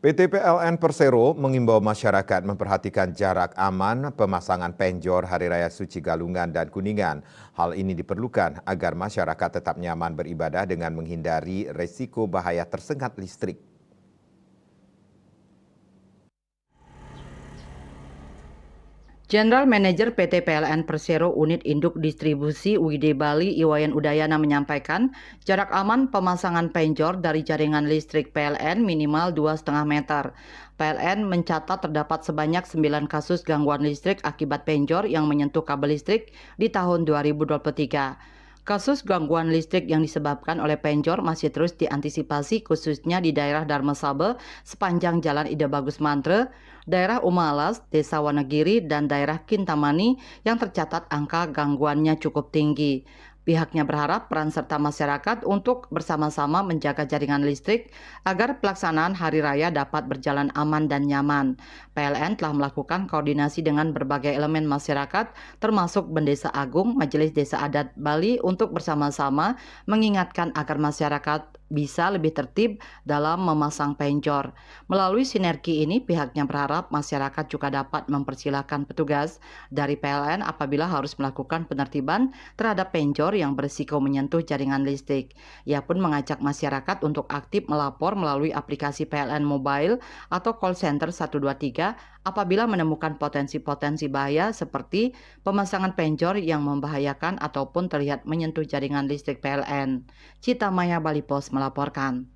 PT PLN Persero mengimbau masyarakat memperhatikan jarak aman pemasangan penjor Hari Raya Suci Galungan dan Kuningan. Hal ini diperlukan agar masyarakat tetap nyaman beribadah dengan menghindari resiko bahaya tersengat listrik. General Manager PT PLN Persero Unit Induk Distribusi UID Bali Iwayan Udayana menyampaikan, jarak aman pemasangan penjor dari jaringan listrik PLN minimal 2,5 meter. PLN mencatat terdapat sebanyak 9 kasus gangguan listrik akibat penjor yang menyentuh kabel listrik di tahun 2023. Kasus gangguan listrik yang disebabkan oleh penjor masih terus diantisipasi khususnya di daerah Darmasabe sepanjang Jalan Ida Bagus Mantre, daerah Umalas, Desa Wanagiri, dan daerah Kintamani yang tercatat angka gangguannya cukup tinggi. Pihaknya berharap peran serta masyarakat untuk bersama-sama menjaga jaringan listrik agar pelaksanaan Hari Raya dapat berjalan aman dan nyaman. PLN telah melakukan koordinasi dengan berbagai elemen masyarakat termasuk Bendesa Agung Majelis Desa Adat Bali untuk bersama-sama mengingatkan agar masyarakat bisa lebih tertib dalam memasang penjor. Melalui sinergi ini, pihaknya berharap masyarakat juga dapat mempersilahkan petugas dari PLN apabila harus melakukan penertiban terhadap penjor yang berisiko menyentuh jaringan listrik. Ia pun mengajak masyarakat untuk aktif melapor melalui aplikasi PLN Mobile atau call center 123 apabila menemukan potensi-potensi bahaya seperti pemasangan penjor yang membahayakan ataupun terlihat menyentuh jaringan listrik PLN. Cita Maya Bali Pos melaporkan.